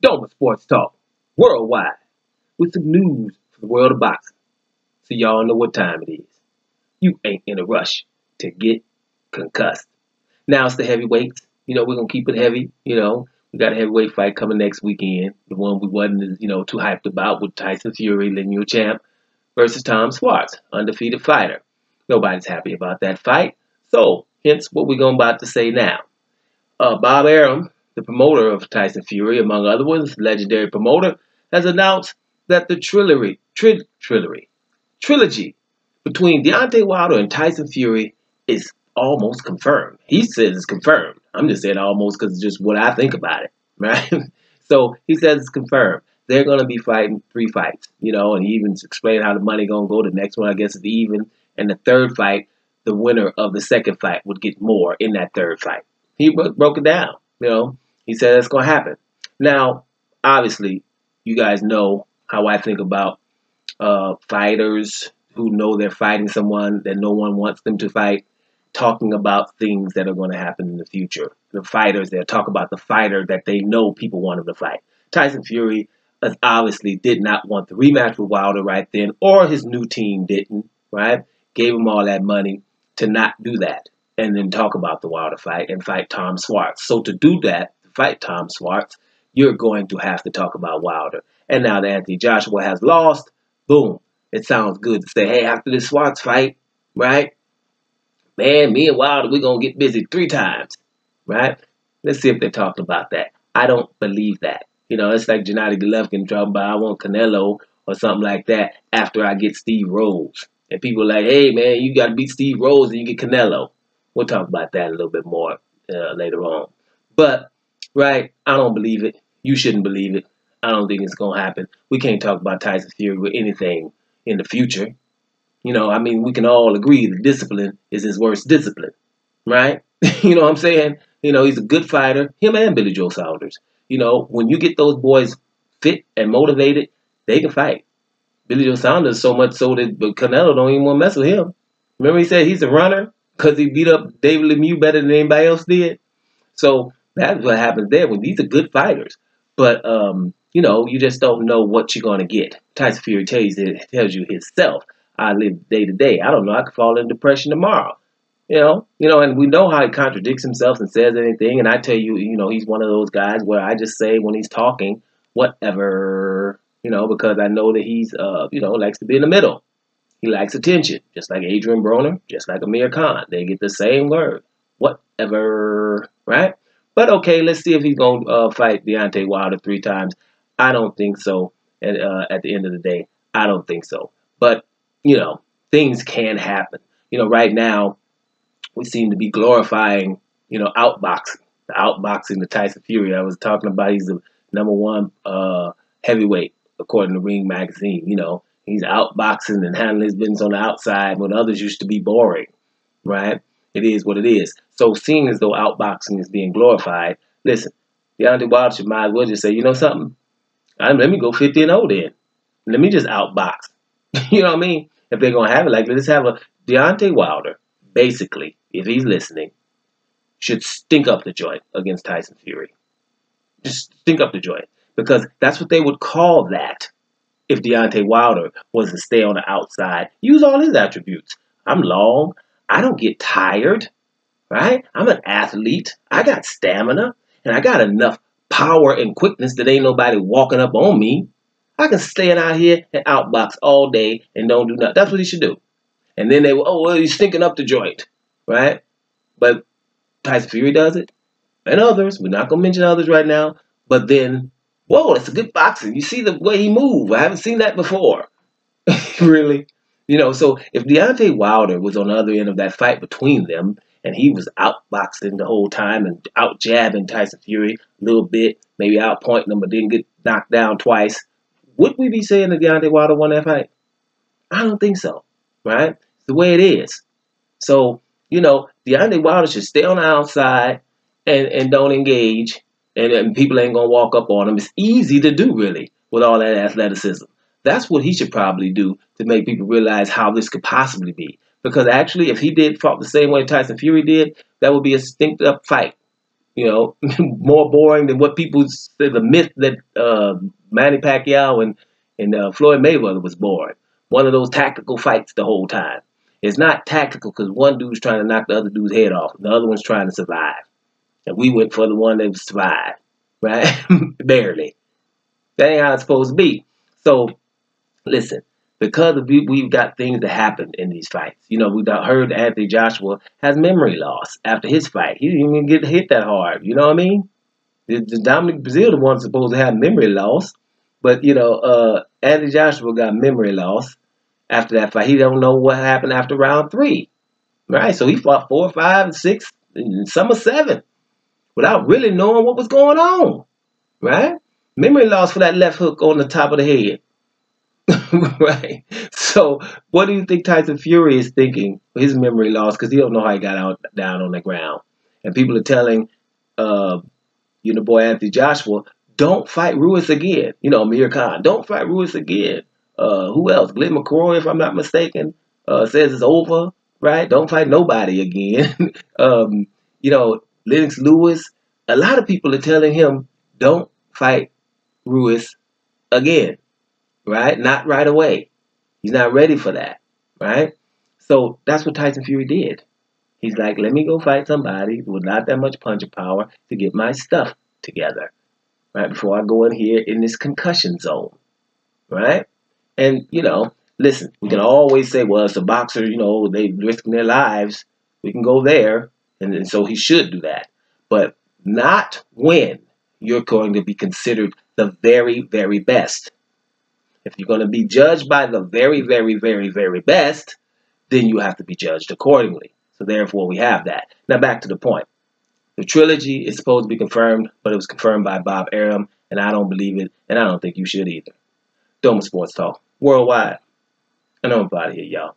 Doma Sports Talk, worldwide, with some news for the world of boxing. So y'all know what time it is. You ain't in a rush to get concussed. Now it's the heavyweights. We're going to keep it heavy. We got a heavyweight fight coming next weekend. The one we wasn't, too hyped about with Tyson Fury, lineal champ, versus Tom Schwartz, undefeated fighter. Nobody's happy about that fight. So, hence what we're about to say now. Bob Arum, the promoter of Tyson Fury, among other ones, legendary promoter, has announced that the trilogy between Deontay Wilder and Tyson Fury is almost confirmed. He says it's confirmed. I'm just saying almost because it's just what I think about it, right? So he says it's confirmed. They're going to be fighting 3 fights, and he even explained how the money going to go. The next one, I guess, is even. And the third fight, the winner of the second fight would get more in that third fight. He broke it down, He said that's going to happen. Now, obviously, you guys know how I think about fighters who know they're fighting someone that no one wants them to fight, talking about things that are going to happen in the future. The fighters, they'll talk about the fighter that they know people want him to fight. Tyson Fury obviously did not want the rematch with Wilder right then, or his new team didn't, right? Gave him all that money to not do that and then talk about the Wilder fight and fight Tom Schwartz. So to do that, to fight Tom Schwartz, you're going to have to talk about Wilder. And now that Anthony Joshua has lost, boom, it sounds good to say, hey, after this Schwartz fight, right? Man, me and Wilder, we're going to get busy 3 times, right? Let's see if they talked about that. I don't believe that. It's like Gennady Golovkin talking about I want Canelo or something like that after I get Steve Rhodes. And people are like, hey, man, you got to beat Steve Rhodes and you get Canelo. We'll talk about that a little bit more later on. But, right, I don't believe it. You shouldn't believe it. I don't think it's going to happen. We can't talk about Tyson Fury with anything in the future. We can all agree that discipline is his worst discipline, right? You know what I'm saying? He's a good fighter, him and Billy Joe Saunders. When you get those boys fit and motivated, they can fight. Billy Joe Saunders so much so that Canelo don't even want to mess with him. Remember he said he's a runner because he beat up David Lemieux better than anybody else did? So that's what happens there when these are good fighters. But, you just don't know what you're going to get. Tyson Fury tells you himself, I live day to day. I don't know. I could fall into depression tomorrow. And we know how he contradicts himself and says anything. And I tell you, he's one of those guys where I just say when he's talking, whatever, because I know that he's, likes to be in the middle. He likes attention, just like Adrian Broner, just like Amir Khan. They get the same word, whatever, right? But okay, let's see if he's going to fight Deontay Wilder 3 times. I don't think so. And at the end of the day, I don't think so. But, things can happen. Right now, we seem to be glorifying, outboxing. The outboxing the Tyson Fury. I was talking about he's the #1 heavyweight, according to Ring Magazine. He's outboxing and handling his business on the outside when others used to be boring, right? It is what it is. So seeing as though outboxing is being glorified, listen, Deontay Wilder should might as well just say, you know something? Let me go 50-0 then. Let me just outbox. You know what I mean? If they're going to have it like, let's have a Deontay Wilder, basically, if he's listening, should stink up the joint against Tyson Fury. Just stink up the joint. Because that's what they would call that if Deontay Wilder was to stay on the outside. Use all his attributes. I'm long. I don't get tired, right? I'm an athlete. I got stamina. And I got enough power and quickness that ain't nobody walking up on me. I can stand out here and outbox all day and don't do nothing. That's what he should do. And then they will, oh, well, he's stinking up the joint, right? But Tyson Fury does it. And others. We're not going to mention others right now. But then, whoa, that's a good boxing. You see the way he moves. I haven't seen that before. Really? So if Deontay Wilder was on the other end of that fight between them, and he was outboxing the whole time and out-jabbing Tyson Fury a little bit, maybe outpointing him but didn't get knocked down twice, would we be saying that Deontay Wilder won that fight? I don't think so, right? It's the way it is. So, Deontay Wilder should stay on the outside and don't engage, and people ain't going to walk up on him. It's easy to do, really, with all that athleticism. That's what he should probably do to make people realize how this could possibly be. Because actually, if he fought the same way Tyson Fury did, that would be a stinked-up fight. more boring than what people say, the myth that Manny Pacquiao and Floyd Mayweather was boring. One of those tactical fights the whole time. It's not tactical because one dude's trying to knock the other dude's head off. The other one's trying to survive. And we went for the one that survived, right? Barely. That ain't how it's supposed to be. So, listen, because we've got things that happen in these fights. We've heard Anthony Joshua has memory loss after his fight. He didn't even get hit that hard. You know what I mean? The Dominic Brazil, the one supposed to have memory loss. But, Anthony Joshua got memory loss after that fight. He don't know what happened after round 3. Right? So he fought 4, 5, 6, and some of 7 without really knowing what was going on. Right? Memory loss for that left hook on the top of the head. Right? So what do you think Tyson Fury is thinking? His memory loss, because he don't know how he got down on the ground. And people are telling, boy Anthony Joshua, don't fight Ruiz again. Amir Khan, don't fight Ruiz again. Who else? Glenn McCrory, if I'm not mistaken, says it's over. Right? Don't fight nobody again. Lennox Lewis. A lot of people are telling him, don't fight Ruiz again. Right? Not right away. He's not ready for that. Right? So that's what Tyson Fury did. He's like, let me go fight somebody with not that much punching power to get my stuff together. Right? Before I go in here in this concussion zone. Right? And, listen, we can always say, well, it's a boxer, they risking their lives. We can go there. And so he should do that. But not when you're going to be considered the very, very best. If you're going to be judged by the very, very, very, very best, then you have to be judged accordingly. So therefore, we have that. Now, back to the point. The trilogy is supposed to be confirmed, but it was confirmed by Bob Arum, and I don't believe it, and I don't think you should either. Doma Sports Talk, worldwide. And I'm out of here, y'all.